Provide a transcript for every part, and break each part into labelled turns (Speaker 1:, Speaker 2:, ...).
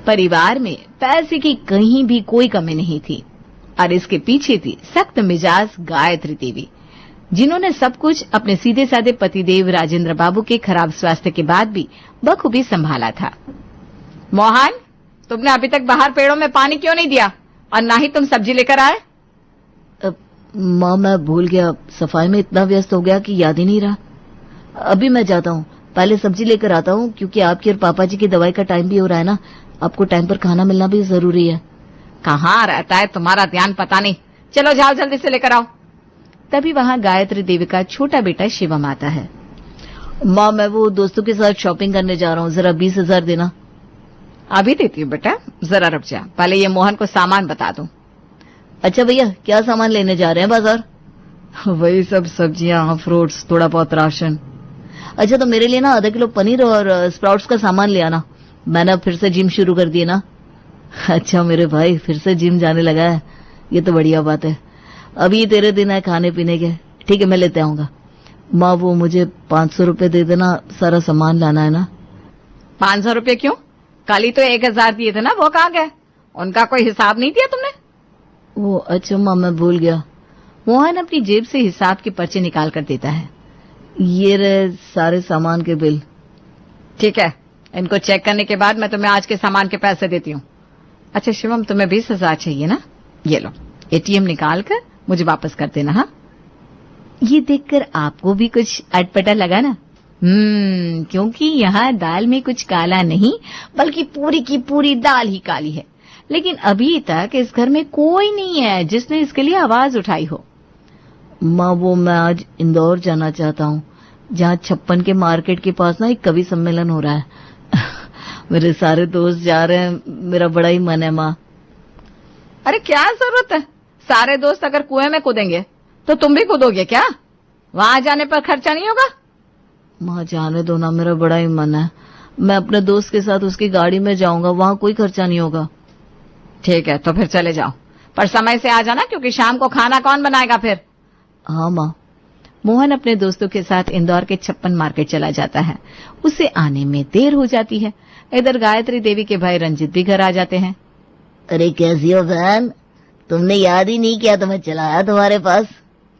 Speaker 1: परिवार में पैसे की कहीं भी कोई कमी नहीं थी और इसके पीछे थी सख्त मिजाज गायत्री देवी, जिन्होंने सब कुछ अपने सीधे साधे पतिदेव राजेंद्र बाबू के खराब स्वास्थ्य के बाद भी बखूबी संभाला था। मोहन, तुमने अभी तक बाहर पेड़ों में पानी क्यों नहीं दिया और ना ही तुम सब्जी लेकर आए?
Speaker 2: माँ, मैं भूल गया, सफाई में इतना व्यस्त हो गया कि याद ही नहीं रहा। अभी मैं जाता हूँ, पहले सब्जी लेकर आता हूँ, क्योंकि आपकी और पापा जी की दवाई का टाइम भी हो रहा है ना। आपको टाइम पर खाना मिलना भी जरूरी है।
Speaker 1: कहाँ रहता है तुम्हारा ध्यान, पता नहीं। चलो जाओ, जल्दी से लेकर आओ। तभी वहाँ गायत्री देवी का छोटा बेटा शिवम आता है।
Speaker 2: माँ, मैं वो दोस्तों के साथ शॉपिंग करने जा रहा हूँ, जरा 20,000 देना।
Speaker 1: अभी देती हूँ बेटा, जरा रुक जा, पहले ये मोहन को सामान बता दूं।
Speaker 2: अच्छा भैया, क्या सामान लेने जा रहे हैं बाजार?
Speaker 3: वही सब सब्जियां, फ्रूट्स, थोड़ा बहुत राशन।
Speaker 2: अच्छा, तो मेरे लिए ना आधा किलो पनीर और स्प्राउट्स का सामान ले आना। मैंने फिर से जिम शुरू कर दिए ना। अच्छा मेरे भाई, फिर से जिम जाने लगा है, ये तो बढ़िया बात है। अभी तेरे दिन है खाने पीने के। ठीक है, मैं लेते आऊंगा। माँ, वो मुझे 500 रुपए दे देना, सारा सामान लाना है ना।
Speaker 1: 500 रुपए क्यों? कल ही तो 1000 दिए थे ना, वो कहाँ गए? उनका कोई हिसाब नहीं दिया तुमने?
Speaker 2: वो अच्छा माँ, मैं भूल गया।
Speaker 1: मोहन अपनी जेब से हिसाब के पर्चे निकाल कर देता है।
Speaker 2: ये रहे सारे सामान के बिल।
Speaker 1: ठीक है, इनको चेक करने के बाद मैं तुम्हें आज के सामान के पैसे देती हूँ। अच्छा शिवम, तुम्हें 20,000 चाहिए ना? ये लो, एटीएम निकाल कर मुझे वापस कर देना। हाँ, ये देखकर आपको भी कुछ अटपटा लगा ना? क्योंकि यहाँ दाल में कुछ काला नहीं, बल्कि पूरी की पूरी दाल ही काली है। लेकिन अभी तक इस घर में कोई नहीं है जिसने इसके लिए आवाज उठाई हो।
Speaker 2: माँ, वो मैं आज इंदौर जाना चाहता हूँ, जहाँ 56 के मार्केट के पास ना एक कवि सम्मेलन हो रहा है। मेरे सारे दोस्त जा रहे हैं, मेरा बड़ा ही मन है माँ।
Speaker 1: अरे क्या जरूरत है? सारे दोस्त अगर कुएं में कूदेंगे तो तुम भी कूदोगे क्या? वहां जाने पर खर्चा नहीं होगा?
Speaker 2: माँ जाने दो ना, मेरा बड़ा ही मन है। मैं अपने दोस्त के साथ उसकी गाड़ी में जाऊंगा, वहां कोई खर्चा नहीं होगा।
Speaker 1: ठीक है, तो फिर चले जाओ, पर समय से आ जाना, क्योंकि शाम को खाना कौन बनाएगा फिर?
Speaker 2: हाँ माँ।
Speaker 1: मोहन अपने दोस्तों के साथ इंदौर के 56 मार्केट चला जाता है। उसे आने में देर हो जाती है। इधर गायत्री देवी के भाई रंजित भी घर आ जाते हैं।
Speaker 2: अरे कैसी हो बहन, तुमने याद ही नहीं किया तो मैं चला आया तुम्हारे पास।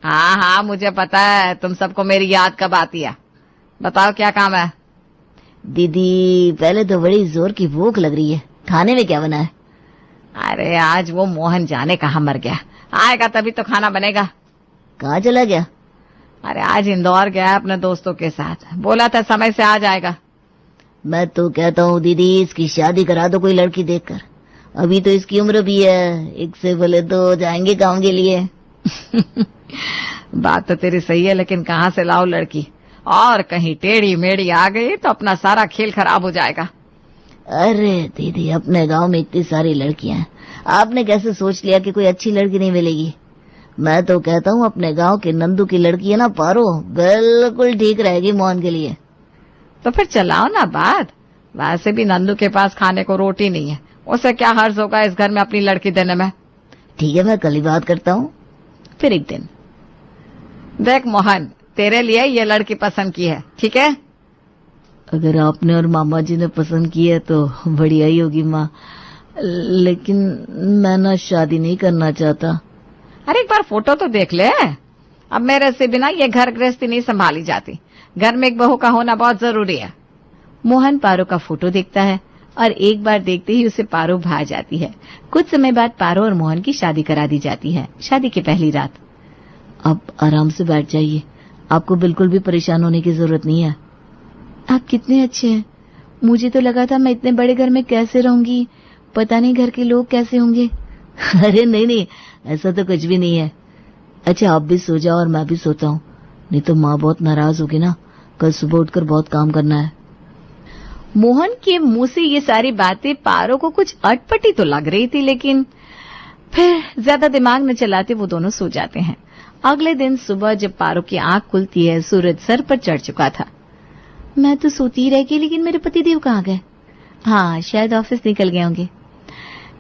Speaker 1: हाँ हाँ, मुझे पता है तुम सबको मेरी याद कब आती है। बताओ क्या काम है?
Speaker 2: दीदी, पहले तो बड़ी जोर की भूख लग रही है, खाने में क्या बना है?
Speaker 1: अरे आज वो मोहन जाने कहाँ मर गया, आएगा तभी तो खाना बनेगा।
Speaker 2: कहाँ चला गया?
Speaker 1: अरे आज इंदौर गया अपने दोस्तों के साथ, बोला था समय से आ जाएगा।
Speaker 2: मैं तो कहता हूँ दीदी, इसकी शादी करा दो कोई लड़की देखकर। अभी तो इसकी उम्र भी है, एक से बोले तो जाएंगे काम के लिए।
Speaker 1: बात तो तेरी सही है, लेकिन कहाँ से लाओ लड़की? और कहीं टेढ़ी मेढ़ी आ गई तो अपना सारा खेल खराब हो जाएगा।
Speaker 2: अरे दीदी, अपने गांव में इतनी सारी लड़कियां हैं, आपने कैसे सोच लिया कि कोई अच्छी लड़की नहीं मिलेगी? मैं तो कहता हूँ अपने गांव के नंदू की लड़की है ना पारो, बिल्कुल ठीक रहेगी मोहन के लिए।
Speaker 1: तो फिर चलाओ ना बात। वैसे भी नंदू के पास खाने को रोटी नहीं है, उसे क्या हर्ज होगा इस घर में अपनी लड़की देने में?
Speaker 2: ठीक है, मैं कल ही बात करता हूँ।
Speaker 1: फिर एक दिन, देख मोहन, तेरे लिए ये लड़की पसंद की है, ठीक है?
Speaker 2: अगर आपने और मामा जी ने पसंद की है तो बढ़िया ही होगी माँ, लेकिन मैं ना शादी नहीं करना चाहता।
Speaker 1: अरे एक बार फोटो तो देख ले। अब मेरे से बिना ये घर गृहस्थी नहीं संभाली जाती, घर में एक बहू का होना बहुत जरूरी है। मोहन पारो का फोटो देखता है और एक बार देखते ही उसे पारो भा जाती है। कुछ समय बाद पारो और मोहन की शादी करा दी जाती है, शादी की पहली रात।
Speaker 2: आप आराम से बैठ जाइए, आपको बिल्कुल भी परेशान होने की जरूरत नहीं है।
Speaker 1: आप कितने अच्छे हैं, मुझे तो लगा था मैं इतने बड़े घर में कैसे रहूंगी, पता नहीं घर के लोग कैसे होंगे।
Speaker 2: अरे नहीं नहीं, ऐसा तो कुछ भी नहीं है। अच्छा आप भी सो जाओ और मैं भी सोता हूँ, नहीं तो माँ बहुत नाराज होगी ना, कल सुबह उठकर बहुत काम करना है।
Speaker 1: मोहन के मुंह से ये सारी बातें पारो को कुछ अटपटी तो लग रही थी, लेकिन फिर ज्यादा दिमाग न चलाते वो दोनों सो जाते हैं। अगले दिन सुबह जब पारो की आंख खुलती है, सूरज सर पर चढ़ चुका था। मैं तो सोती रह गई, लेकिन मेरे पतिदेव कहाँ गए? हाँ, शायद ऑफिस निकल गए होंगे।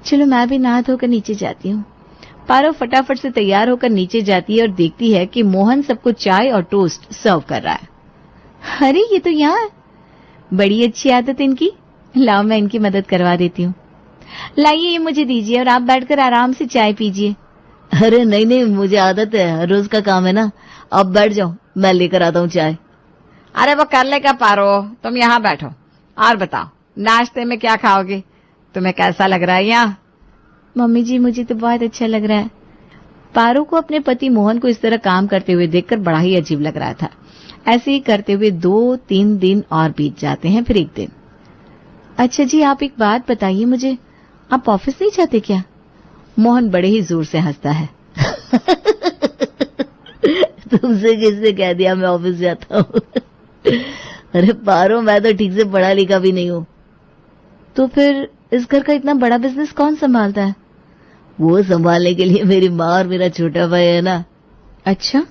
Speaker 1: चलो मैं भी नहा धोकर नीचे जाती हूँ। पारो फटाफट से तैयार होकर नीचे जाती है और देखती है कि मोहन सबको चाय और टोस्ट सर्व कर रहा है। अरे ये तो यहाँ है, बड़ी अच्छी आदत इनकी, लाओ मैं इनकी मदद करवा देती हूँ। लाइए ये मुझे दीजिए और आप बैठकर आराम से चाय पीजिए।
Speaker 2: अरे नहीं नहीं, मुझे आदत है, रोज का काम है ना। आप बैठ जाओ, मैं लेकर आता हूँ चाय।
Speaker 1: अरे वो कर लेगा पारो, तुम यहाँ बैठो और बताओ नाश्ते में क्या खाओगे? तुम्हें कैसा लग रहा है यहाँ? मम्मी जी मुझे तो बहुत अच्छा लग रहा है। पारो को अपने पति मोहन को इस तरह काम करते हुए देखकर बड़ा ही अजीब लग रहा था। ऐसे ही करते हुए 2-3 दिन और बीत जाते हैं। फिर एक दिन, अच्छा जी आप एक बात बताइए मुझे, आप ऑफिस नहीं जाते क्या? मोहन बड़े ही जोर से हंसता है।
Speaker 2: तुमसे किसने कह दिया मैं ऑफिस जाता हूँ? अरे पारो, मैं तो ठीक से पढ़ा लिखा भी नहीं हूँ।
Speaker 1: तो फिर इस घर का इतना बड़ा बिजनेस कौन संभालता है?
Speaker 2: वो संभालने के लिए मेरी माँ और मेरा छोटा भाई है ना।
Speaker 1: अच्छा,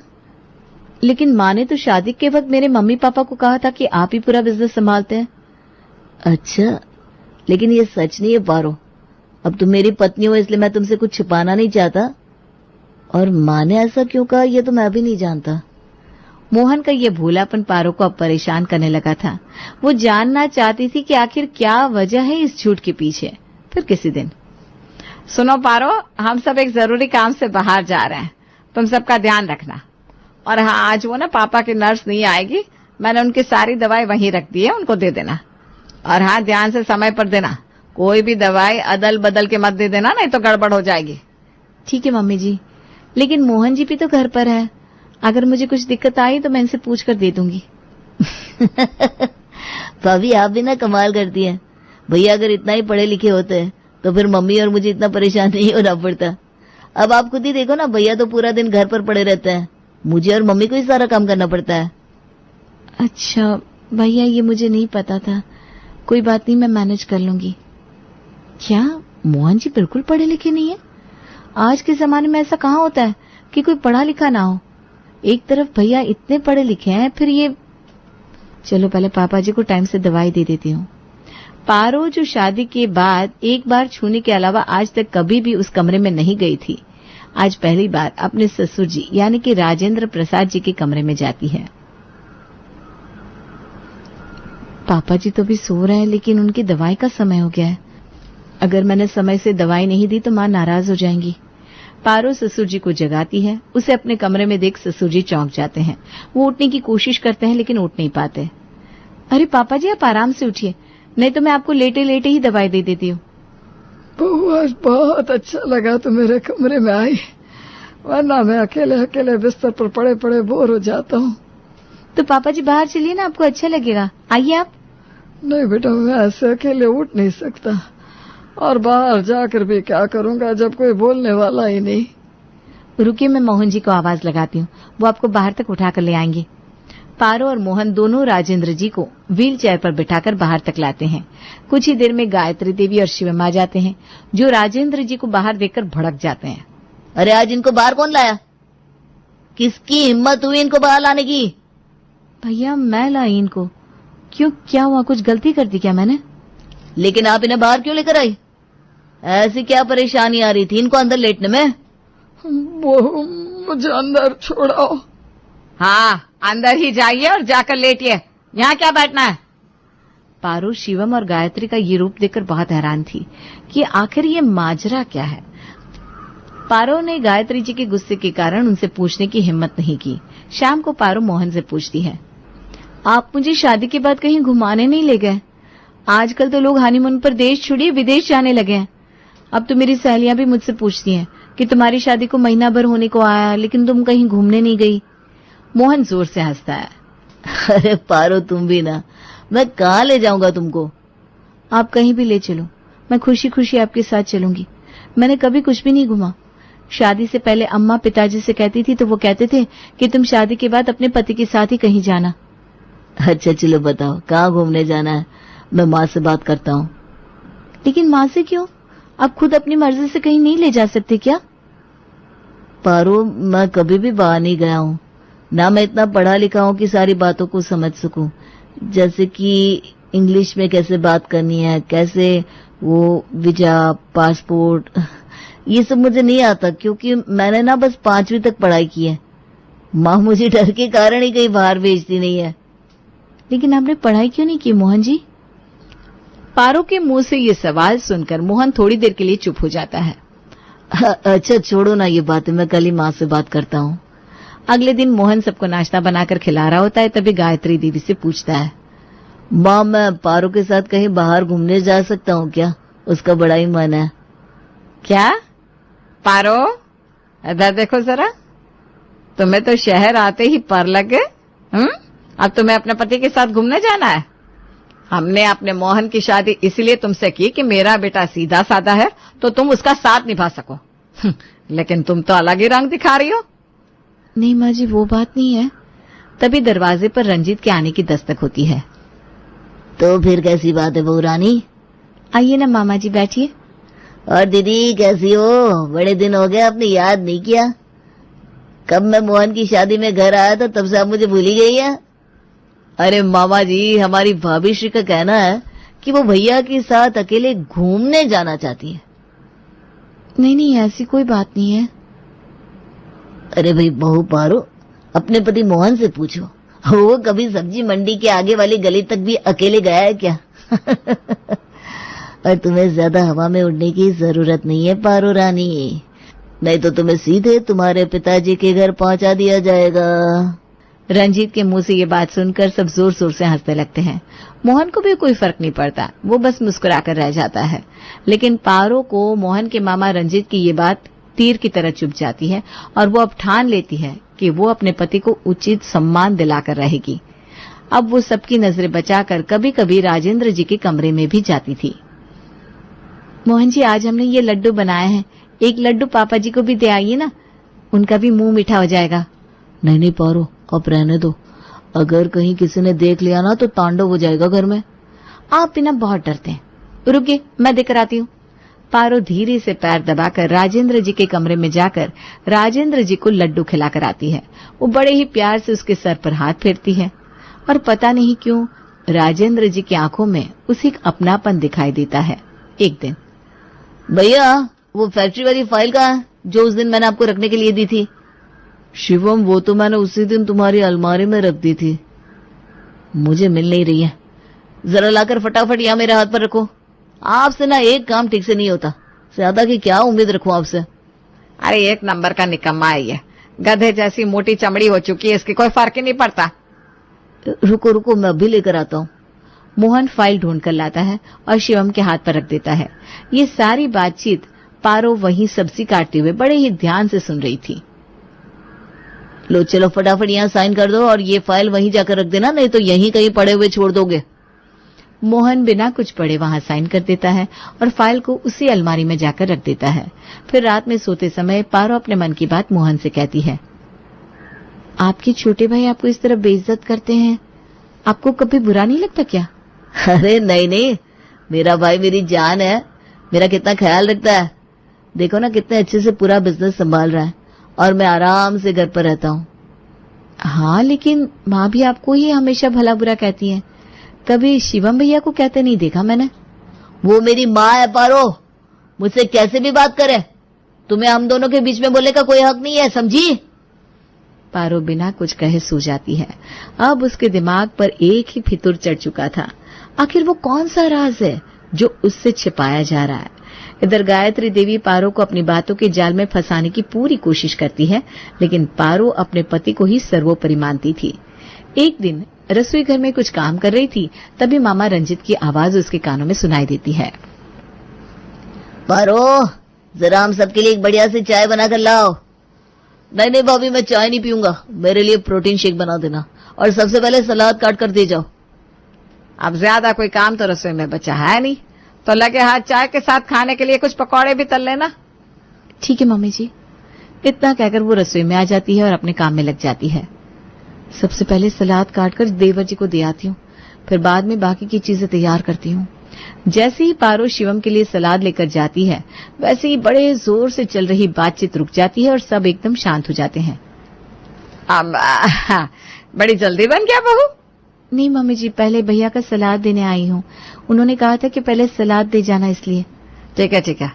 Speaker 1: लेकिन माँ ने तो शादी के वक्त मेरे मम्मी पापा को कहा था कि आप ही पूरा बिजनेस संभालते हैं।
Speaker 2: अच्छा, लेकिन ये सच नहीं है पारो। अब तुम मेरी पत्नी हो इसलिए मैं तुमसे कुछ छुपाना नहीं चाहता। और माँ ने ऐसा क्यों कहा ये तो मैं भी नहीं जानता।
Speaker 1: मोहन का ये भोलापन पारो को अब परेशान करने लगा था। वो जानना चाहती थी कि आखिर क्या वजह है इस झूठ के पीछे। फिर किसी दिन, सुनो पारो, हम सब एक जरूरी काम से बाहर जा रहे हैं, तुम सबका ध्यान रखना। और हाँ, आज वो ना पापा की नर्स नहीं आएगी, मैंने उनकी सारी दवाई वहीं रख दी है, उनको दे देना। और हाँ, ध्यान से समय पर देना, कोई भी दवाई अदल बदल के मत दे देना, नहीं तो गड़बड़ हो जाएगी। ठीक है मम्मी जी, लेकिन मोहन जी भी तो घर पर है, अगर मुझे कुछ दिक्कत आई तो मैं इनसे पूछ कर दे दूंगी।
Speaker 2: भाभी आप भी ना कमाल करती हैं। भैया अगर इतना ही पढ़े लिखे होते तो फिर मम्मी और मुझे इतना परेशान नहीं होना पड़ता। अब आप खुद ही देखो ना, भैया तो पूरा दिन घर पर पड़े रहते हैं, मुझे और मम्मी को ही सारा काम करना पड़ता है।
Speaker 1: अच्छा भैया, ये मुझे नहीं पता था, कोई बात नहीं, मैं मैनेज कर लूंगी। क्या मोहन जी बिल्कुल पढ़े लिखे नहीं है? आज के जमाने में ऐसा कहाँ होता है कि कोई पढ़ा लिखा ना हो। एक तरफ भैया इतने पढ़े लिखे हैं, फिर ये, चलो पहले पापा जी को टाइम से दवाई दे देती हूँ। पारो जो शादी के बाद एक बार छूने के अलावा आज तक कभी भी उस कमरे में नहीं गई थी, आज पहली बार अपने ससुर जी यानी कि राजेंद्र प्रसाद जी के कमरे में जाती है। पापा जी तो भी सो रहे हैं, लेकिन उनकी दवाई का समय हो गया है। अगर मैंने समय से दवाई नहीं दी तो मां नाराज हो जाएंगी। पारो ससुर जी को जगाती है। उसे अपने कमरे में देख ससुर जी चौंक जाते हैं। वो उठने की कोशिश करते हैं लेकिन उठ नहीं पाते। अरे पापा जी आप आराम से उठिए, नहीं तो मैं आपको लेटे लेटे ही दवाई दे देती हूँ।
Speaker 3: बहू आज बहुत अच्छा लगा तो मेरे कमरे में आई, वरना मैं अकेले अकेले बिस्तर पर पड़े पड़े बोर हो जाता हूँ।
Speaker 1: तो पापा जी बाहर चलिए ना, आपको अच्छा लगेगा, आइए आप।
Speaker 3: नहीं बेटा, मैं ऐसे अकेले उठ नहीं सकता, और बाहर जाकर भी क्या करूंगा जब कोई बोलने वाला ही नहीं।
Speaker 1: रुकिए, मैं मोहन जी को आवाज लगाती हूँ, वो आपको बाहर तक उठाकर ले आएंगे। पारो और मोहन दोनों राजेंद्र जी को व्हील चेयर पर बिठाकर बाहर तक लाते हैं। कुछ ही देर में गायत्री देवी और शिवम आ जाते हैं, जो राजेंद्र जी को बाहर देखकर भड़क जाते हैं।
Speaker 2: अरे आज इनको बाहर कौन लाया? किसकी हिम्मत हुई इनको बाहर लाने की?
Speaker 1: भैया मैं लाई इनको। क्यों, क्या हुआ, कुछ गलती कर दी क्या मैंने?
Speaker 2: लेकिन आप इन्हें बाहर क्यों लेकर आई? ऐसी क्या परेशानी आ रही थी इनको अंदर लेटने में?
Speaker 3: वो मुझे अंदर छोड़ाओ।
Speaker 1: हाँ, अंदर ही जाइए और जाकर लेटिए, यहाँ क्या बैठना है। पारो शिवम और गायत्री का ये रूप देखकर बहुत हैरान थी कि आखिर ये माजरा क्या है। पारो ने गायत्री जी के गुस्से के कारण उनसे पूछने की हिम्मत नहीं की। शाम को पारो मोहन से पूछती है, आप मुझे शादी के बाद कहीं घुमाने नहीं ले गए? आजकल तो लोग हनीमून पर देश छोड़िए विदेश जाने लगे हैं। अब तो मेरी सहेलियां भी मुझसे पूछती हैं कि तुम्हारी शादी को महीना भर होने को आया लेकिन तुम कहीं घूमने नहीं गई। मोहन जोर से हंसता है।
Speaker 2: अरे पारो तुम भी ना, मैं कहाँ ले जाऊंगा तुमको?
Speaker 1: आप कहीं भी ले चलो, मैं खुशी खुशी आपके साथ चलूंगी। मैंने कभी कुछ भी नहीं घुमा। शादी से पहले अम्मा पिताजी से कहती थी तो वो कहते थे कि तुम शादी के बाद अपने पति के साथ ही कहीं जाना।
Speaker 2: अच्छा चलो बताओ कहाँ घूमने जाना है, मैं माँ से बात करता हूँ।
Speaker 1: लेकिन माँ से क्यों, आप खुद अपनी मर्जी से कहीं नहीं ले जा सकते क्या?
Speaker 2: पारो मैं कभी भी बाहर नहीं गया हूँ, ना मैं इतना पढ़ा लिखा हूँ कि सारी बातों को समझ सकूं, जैसे कि इंग्लिश में कैसे बात करनी है, कैसे वो वीजा पासपोर्ट, ये सब मुझे नहीं आता क्योंकि मैंने ना बस 5वीं तक पढ़ाई की है। माँ मुझे डर के कारण ही कहीं बाहर भेजती नहीं है।
Speaker 1: लेकिन आपने पढ़ाई क्यों नहीं की मोहन जी? पारो के मुंह से ये सवाल सुनकर मोहन थोड़ी देर के लिए चुप हो जाता है।
Speaker 2: अच्छा छोड़ो ना ये बात, मैं कल ही माँ से बात करता हूँ।
Speaker 1: अगले दिन मोहन सबको नाश्ता बनाकर खिला रहा होता है, तभी गायत्री दीदी से पूछता है,
Speaker 2: माँ मैं पारो के साथ कहीं बाहर घूमने जा सकता हूँ क्या? उसका बड़ा ही मन है।
Speaker 1: क्या पारो, इधर देखो जरा, तुम्हें तो शहर आते ही पर लगे। अब तुम्हें अपने पति के साथ घूमने जाना है? हमने अपने मोहन की शादी इसलिए तुमसे की कि मेरा बेटा सीधा साधा है तो तुम उसका साथ निभा सको, लेकिन तुम तो अलग ही रंग दिखा रही हो। नहीं माँ जी, वो बात नहीं है। तभी दरवाजे पर रंजीत के आने की दस्तक होती है।
Speaker 2: तो फिर कैसी बात है बहू रानी?
Speaker 1: आइए ना मामा जी, बैठिए।
Speaker 2: और दीदी कैसी हो? बड़े दिन हो गए, आपने याद नहीं किया। कब मैं मोहन की शादी में घर आया था तब से आप मुझे भूल ही गई है। अरे मामा जी, हमारी भाभी श्री का कहना है कि वो भैया के साथ अकेले घूमने जाना चाहती है।
Speaker 1: नहीं नहीं, ऐसी कोई बात नहीं है।
Speaker 2: अरे भाई बहू पारो, अपने पति मोहन से पूछो, वो कभी सब्जी मंडी के आगे वाली गली तक भी अकेले गया है क्या? और तुम्हें ज्यादा हवा में उड़ने की जरूरत नहीं है पारो रानी, नहीं तो तुम्हें सीधे तुम्हारे पिताजी के घर पहुंचा दिया जाएगा।
Speaker 1: रंजीत के मुंह से ये बात सुनकर सब जोर जोर से हंसने लगते हैं। मोहन को भी कोई फर्क नहीं पड़ता, वो बस मुस्कुराकर रह जाता है। लेकिन पारो को मोहन के मामा रंजीत की ये बात तीर की तरह चुभ जाती है और वो अब ठान लेती है कि वो अपने पति को उचित सम्मान दिलाकर रहेगी। अब वो सबकी नजरें बचाकर कभी कभी राजेंद्र जी के कमरे में भी जाती थी। मोहन जी, आज हमने ये लड्डू बनाए हैं, एक लड्डू पापा जी को भी दे आइए ना, उनका भी मुंह मीठा हो जाएगा।
Speaker 2: नहीं नहीं पारो, अब रहने दो, अगर कहीं किसी ने देख लिया ना तो तांडव हो जाएगा घर में।
Speaker 1: आप बिना बहुत डरते हैं, रुकिए मैं देकर आती हूँ। पारो धीरे से पैर दबाकर राजेंद्र जी के कमरे में जाकर राजेंद्र जी को लड्डू खिलाकर आती है। वो बड़े ही प्यार से उसके सर पर हाथ फेरती है और पता नहीं क्यों राजेंद्र जी की आंखों में उसे एक अपनापन दिखाई देता है। एक दिन,
Speaker 2: भैया वो फैक्ट्री वाली फाइल कहाँ है जो उस दिन मैंने आपको रखने के लिए दी थी? शिवम, वो तो मैंने उसी दिन तुम्हारी अलमारी में रख दी थी, मुझे मिल नहीं रही है। जरा लाकर फटाफट यहाँ मेरे हाथ पर रखो। आपसे ना एक काम ठीक से नहीं होता, ज्यादा की क्या उम्मीद रखूं आपसे।
Speaker 1: अरे एक नंबर का निकम्मा है ये, गधे जैसी मोटी चमड़ी हो चुकी है, इसकी कोई फर्क ही नहीं पड़ता।
Speaker 2: रुको रुको, मैं अभी लेकर आता हूँ।
Speaker 1: मोहन फाइल ढूंढ कर लाता है और शिवम के हाथ पर रख देता है। ये सारी बातचीत पारो वहीं सब्जी काटते हुए बड़े ही ध्यान से सुन रही थी।
Speaker 2: लो चलो फटाफट यहाँ साइन कर दो और ये फाइल वहीं जाकर रख देना, नहीं तो यहीं कहीं पड़े हुए छोड़ दोगे।
Speaker 1: मोहन बिना कुछ पढ़े वहां साइन कर देता है और फाइल को उसी अलमारी में जाकर रख देता है। फिर रात में सोते समय पारो अपने मन की बात मोहन से कहती है, आपके छोटे भाई आपको इस तरह बेइज्जत करते हैं, आपको कभी बुरा नहीं लगता क्या?
Speaker 2: अरे नहीं नहीं, मेरा भाई मेरी जान है, मेरा कितना ख्याल रखता है। देखो ना कितने अच्छे से पूरा बिजनेस संभाल रहा है और मैं आराम से घर पर रहता हूँ।
Speaker 1: हाँ, लेकिन माँ भी आपको ही हमेशा भला बुरा कहती है, कभी शिवम भैया को कहते नहीं देखा मैंने।
Speaker 2: वो मेरी माँ है पारो, मुझसे कैसे भी बात करे, तुम्हें हम दोनों के बीच में बोलने का कोई हक नहीं है, समझी?
Speaker 1: पारो बिना कुछ कहे सो जाती है। अब उसके दिमाग पर एक ही फितूर चढ़ चुका था, आखिर वो कौन सा राज है जो उससे छिपाया जा रहा है। इधर गायत्री देवी पारो को अपनी बातों के जाल में फंसाने की पूरी कोशिश करती है, लेकिन पारो अपने पति को ही सर्वोपरि मानती थी। एक दिन रसोई घर में कुछ काम कर रही थी, तभी मामा रंजित की आवाज उसके कानों में सुनाई देती है।
Speaker 2: पारो, जरा हम सबके लिए एक बढ़िया से चाय बनाकर लाओ। नहीं नहीं भाभी, मैं चाय नहीं पीऊंगा, मेरे लिए प्रोटीन शेक बना देना और सबसे पहले सलाद काट कर दे जाओ।
Speaker 1: अब ज्यादा कोई काम तो रसोई में बचा है नहीं, तो लगे हाथ चाय के साथ खाने के लिए कुछ पकौड़े भी तल लेना। ठीक है मम्मी जी। इतना कहकर वो रसोई में आ जाती है और अपने काम में लग जाती है। सबसे पहले सलाद काटकर देवर जी को दे आती हूँ, फिर बाद में बाकी की चीजें तैयार करती हूँ। जैसे ही पारो शिवम के लिए सलाद लेकर जाती है, वैसे ही बड़े जोर से चल रही बातचीत रुक जाती है और सब एकदम शांत हो जाते हैं। अब बड़ी जल्दी बन गया बहू? नहीं मम्मी जी, पहले भैया का सलाद देने आई हूँ, उन्होंने कहा था कि पहले सलाद दे जाना, इसलिए। ठीक है,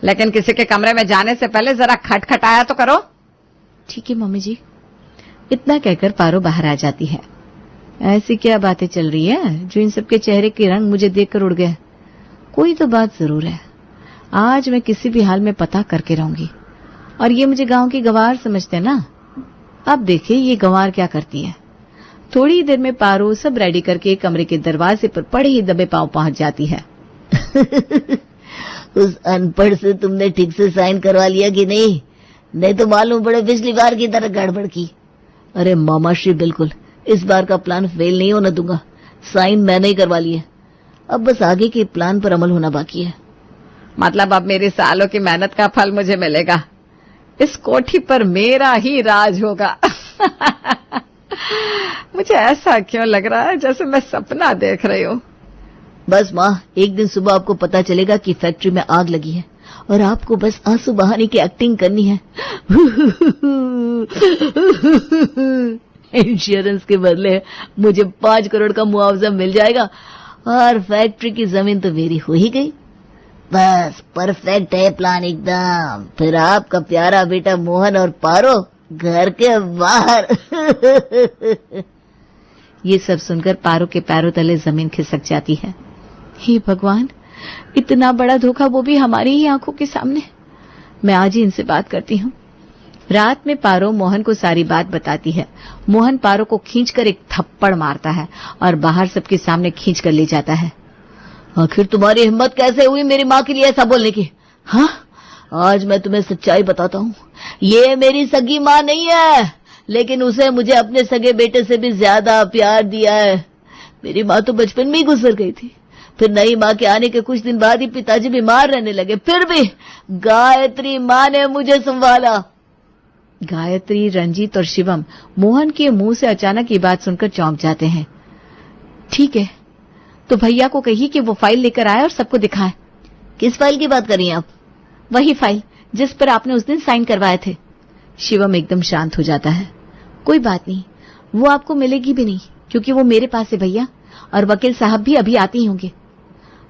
Speaker 1: लेकिन किसी के कमरे में जाने से पहले जरा खटखटाया तो करो। ठीक है मम्मी जी। इतना कहकर पारो बाहर आ जाती है। ऐसी क्या बातें चल रही है जो इन सबके चेहरे के रंग मुझे देखकर उड़ गए? कोई तो बात जरूर है। आज मैं किसी भी हाल में पता करके रहूंगी। और ये मुझे गांव की गंवार समझते हैं ना। अब देखिए ये गंवार क्या करती है। थोड़ी देर में पारो सब रेडी करके कमरे के दरवाजे पर पड़े ही दबे पांव पहुंच जाती है।
Speaker 2: उस अनपढ़ से तुमने ठीक से साइन करवा लिया कि नहीं तो मालूम पड़े पिछली बार की तरह गड़बड़ की। अरे मामाश्री, बिल्कुल इस बार का प्लान फेल नहीं होने दूंगा। साइन मैंने ही करवा लिए, अब बस आगे के प्लान पर अमल होना बाकी है।
Speaker 1: मतलब अब मेरी सालों की मेहनत का फल मुझे मिलेगा। इस कोठी पर मेरा ही राज होगा। मुझे ऐसा क्यों लग रहा है जैसे मैं सपना देख रही हूँ।
Speaker 2: बस माँ, एक दिन सुबह आपको पता चलेगा कि फैक्ट्री में आग लगी है और आपको बस आंसू बहाने की एक्टिंग करनी है। इंश्योरेंस के बदले मुझे 5 करोड़ का मुआवजा मिल जाएगा और फैक्ट्री की जमीन तो मेरी हो ही गई। बस परफेक्ट है प्लान एकदम। फिर आपका प्यारा बेटा मोहन और पारो घर के बाहर।
Speaker 1: ये सब सुनकर पारो के पैरों तले जमीन खिसक जाती है। हे भगवान, इतना बड़ा धोखा, वो भी हमारी ही आंखों के सामने। मैं आज ही इनसे बात करती हूँ। रात में पारो मोहन को सारी बात बताती है। मोहन पारो को खींचकर एक थप्पड़ मारता है और बाहर सबके सामने खींच कर ले जाता है।
Speaker 2: आखिर तुम्हारी हिम्मत कैसे हुई मेरी माँ के लिए ऐसा बोलने की? हाँ, आज मैं तुम्हें सच्चाई बताता हूँ। ये मेरी सगी माँ नहीं है, लेकिन उसे मुझे अपने सगे बेटे से भी ज्यादा प्यार दिया है। मेरी माँ तो बचपन में ही गुजर गई थी। फिर नई माँ के आने के कुछ दिन बाद ही पिताजी बीमार रहने लगे। फिर भी गायत्री माँ ने मुझे संभाला।
Speaker 1: गायत्री, रंजीत और शिवम मोहन के मुंह से अचानक ये बात सुनकर चौंक जाते हैं। ठीक है, तो भैया को कहिए कि वो फाइल लेकर आए और सबको दिखाए।
Speaker 2: किस फाइल की बात कर रही हैं आप?
Speaker 1: वही फाइल जिस पर आपने उस दिन साइन करवाए थे। शिवम एकदम शांत हो जाता है। कोई बात नहीं, वो आपको मिलेगी भी नहीं, क्योंकि वो मेरे पास है भैया, और वकील साहब भी अभी आते ही होंगे।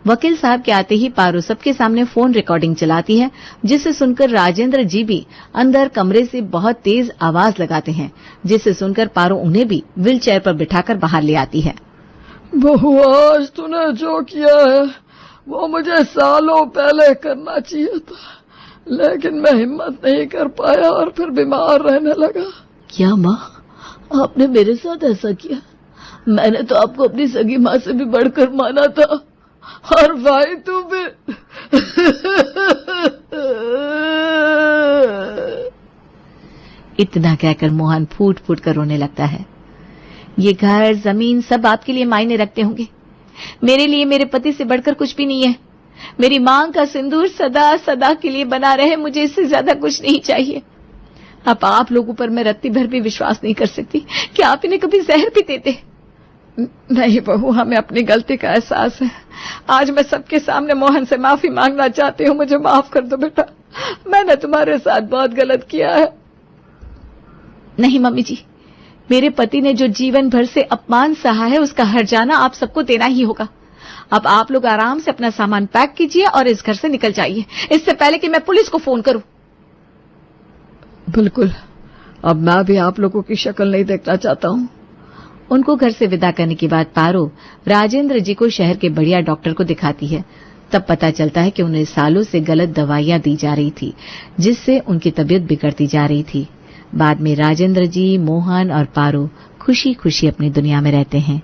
Speaker 1: वकील साहब के आते ही पारो सबके सामने फोन रिकॉर्डिंग चलाती है, जिसे सुनकर राजेंद्र जी भी अंदर कमरे से बहुत तेज आवाज लगाते हैं, जिसे सुनकर पारो उन्हें भी व्हील चेयर पर बिठाकर बाहर ले आती है।
Speaker 3: बहू, आज तूने जो किया है वो मुझे सालों पहले करना चाहिए था, लेकिन मैं हिम्मत नहीं कर पाया और फिर बीमार रहने लगा।
Speaker 2: क्या माँ, आपने मेरे साथ ऐसा किया? मैंने तो आपको अपनी सगी माँ से भी बढ़कर माना था।
Speaker 3: और भाई तू भी।
Speaker 1: इतना कहकर मोहन फूट फूट कर रोने लगता है। ये घर, जमीन सब आपके लिए मायने रखते होंगे। मेरे लिए मेरे पति से बढ़कर कुछ भी नहीं है। मेरी मांग का सिंदूर सदा सदा के लिए बना रहे, मुझे इससे ज्यादा कुछ नहीं चाहिए। अब आप लोगों पर मैं रत्ती भर भी विश्वास नहीं कर सकती कि आप इन्हें कभी जहर भी देते।
Speaker 3: नहीं बहू, हमें अपनी गलती का एहसास है। आज मैं सबके सामने मोहन से माफी मांगना चाहती हूँ। मुझे माफ कर दो बेटा, मैंने तुम्हारे साथ बहुत गलत किया है।
Speaker 1: नहीं मम्मी जी, मेरे पति ने जो जीवन भर से अपमान सहा है, उसका हर्जाना आप सबको देना ही होगा। अब आप लोग आराम से अपना सामान पैक कीजिए और इस घर से निकल जाइए, इससे पहले कि मैं पुलिस को फोन करूं।
Speaker 3: बिल्कुल, अब मैं भी आप लोगों की शक्ल नहीं देखना चाहता हूँ।
Speaker 1: उनको घर से विदा करने के बाद पारो राजेंद्र जी को शहर के बढ़िया डॉक्टर को दिखाती है। तब पता चलता है कि उन्हें सालों से गलत दवाइयां दी जा रही थी, जिससे उनकी तबीयत बिगड़ती जा रही थी। बाद में राजेंद्र जी, मोहन और पारो खुशी खुशी अपनी दुनिया में रहते हैं।